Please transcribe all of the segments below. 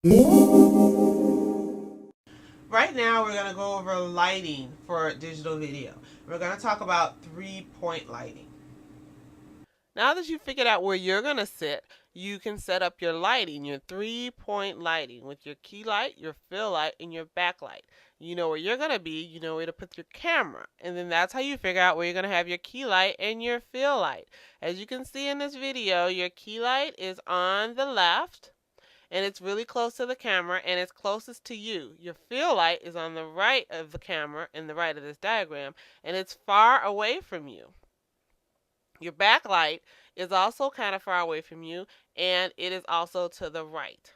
Right now we're going to go over lighting for digital video. We're going to talk about 3-point lighting. Now that you've figured out where you're going to sit, you can set up your lighting, your 3-point lighting with your key light, your fill light, and your backlight. You know where you're going to be, you know where to put your camera, and then that's how you figure out where you're going to have your key light and your fill light. As you can see in this video, your key light is on the left, and it's really close to the camera, and it's closest to you. Your fill light is on the right of the camera, in the right of this diagram, and it's far away from you. Your backlight is also kind of far away from you, and it is also to the right.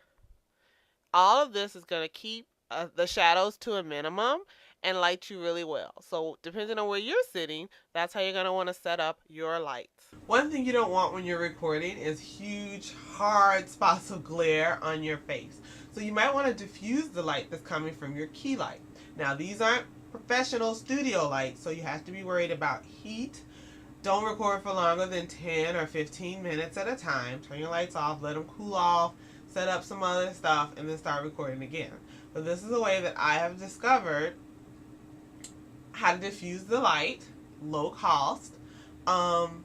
All of this is going to keep the shadows to a minimum and light you really well. So depending on where you're sitting, that's how you're going to want to set up your lights. One thing you don't want when you're recording is huge, hard spots of glare on your face. So you might want to diffuse the light that's coming from your key light. Now these aren't professional studio lights, so you have to be worried about heat. Don't record for longer than 10 or 15 minutes at a time. Turn your lights off, let them cool off, set up some other stuff, and then start recording again. But this is a way that I have discovered how to diffuse the light, low cost, and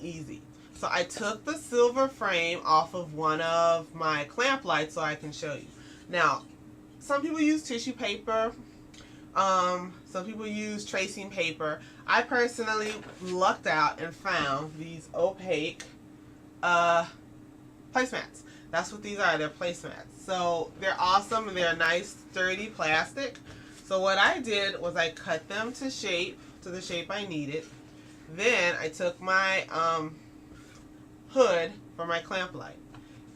easy. So I took the silver frame off of one of my clamp lights so I can show you. Now, some people use tissue paper. Some people use tracing paper. I personally lucked out and found these opaque placemats. That's what these are. They're placemats. So they're awesome, and they're nice, sturdy plastic. So what I did was I cut them to the shape I needed. Then I took my hood for my clamp light,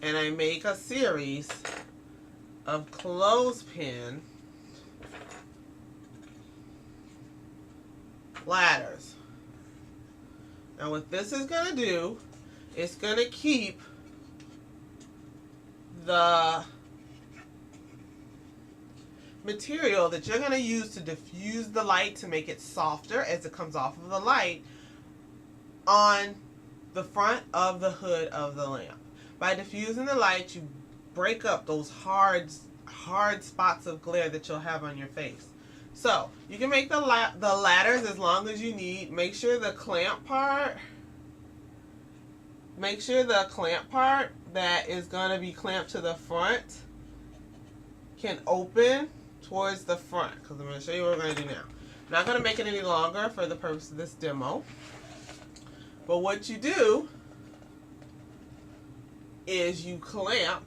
and I make a series of clothespin ladders. Now what this is going to do, it's going to keep the material that you're going to use to diffuse the light to make it softer as it comes off of the light on the front of the hood of the lamp. By diffusing the light, you break up those hard spots of glare that you'll have on your face. So you can make the ladders as long as you need. Make sure the clamp part that is going to be clamped to the front can open towards the front, because I'm going to show you what we're going to do now. I'm not going to make it any longer for the purpose of this demo. But what you do is you clamp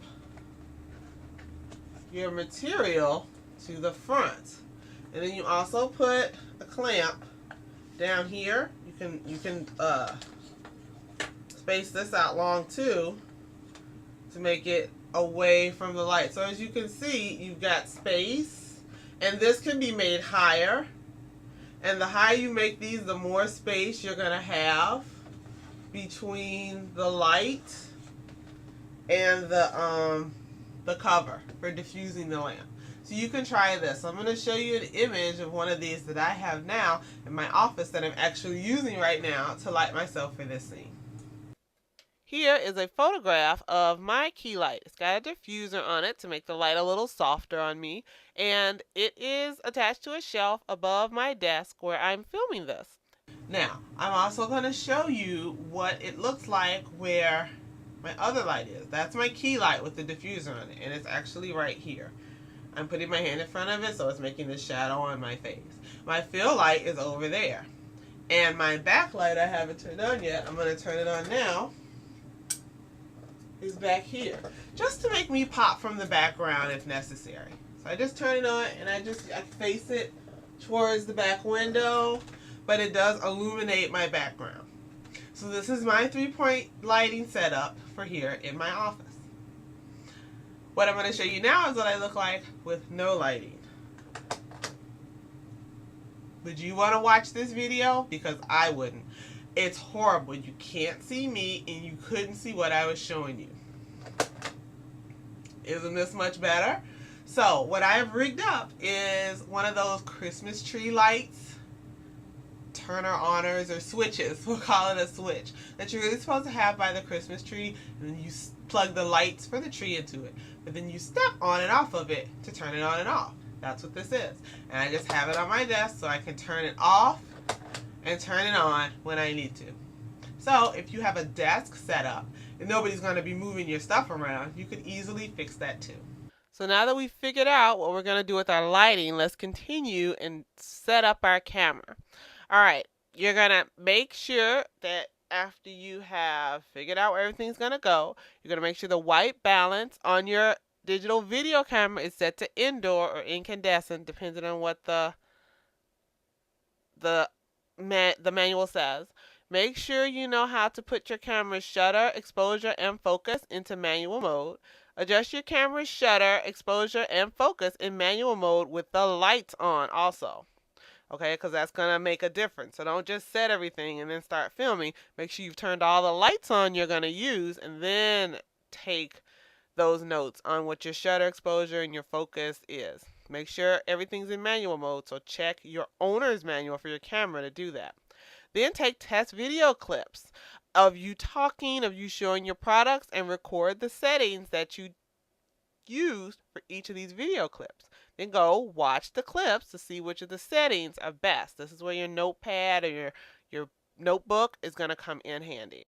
your material to the front. And then you also put a clamp down here. You can space this out long too to make it away from the light. So as you can see, you've got space, and this can be made higher. And the higher you make these, the more space you're gonna have between the light and the cover for diffusing the lamp. So you can try this. I'm going to show you an image of one of these that I have now in my office that I'm actually using right now to light myself for this scene. Here is a photograph of my key light. It's got a diffuser on it to make the light a little softer on me, and it is attached to a shelf above my desk where I'm filming this. Now, I'm also going to show you what it looks like where my other light is. That's my key light with the diffuser on it, and it's actually right here. I'm putting my hand in front of it, so it's making the shadow on my face. My fill light is over there. And my backlight, I haven't turned on yet. I'm going to turn it on now. Is back here. Just to make me pop from the background if necessary. So I just turn it on, and I face it towards the back window, but it does illuminate my background. So this is my 3-point lighting setup for here in my office. What I'm going to show you now is what I look like with no lighting. Would you want to watch this video? Because I wouldn't. It's horrible. You can't see me, and you couldn't see what I was showing you. Isn't this much better? So what I have rigged up is one of those Christmas tree lights turner honors or switches, we'll call it a switch, that you're really supposed to have by the Christmas tree, and then you plug the lights for the tree into it, but then you step on and off of it to turn it on and off. That's what this is. And I just have it on my desk so I can turn it off and turn it on when I need to. So if you have a desk set up and nobody's going to be moving your stuff around, you could easily fix that too. So now that we've figured out what we're going to do with our lighting, let's continue and set up our camera. All right, you're going to make sure that after you have figured out where everything's going to go, you're going to make sure the white balance on your digital video camera is set to indoor or incandescent, depending on what the manual says. Make sure you know how to put your camera's shutter, exposure, and focus into manual mode. Adjust your camera's shutter, exposure, and focus in manual mode with the lights on also. Okay, because that's going to make a difference. So don't just set everything and then start filming. Make sure you've turned all the lights on you're going to use, and then take those notes on what your shutter, exposure, and your focus is. Make sure everything's in manual mode, so check your owner's manual for your camera to do that. Then take test video clips of you talking, of you showing your products, and record the settings that you used for each of these video clips. Then go watch the clips to see which of the settings are best. This is where your notepad or your notebook is going to come in handy.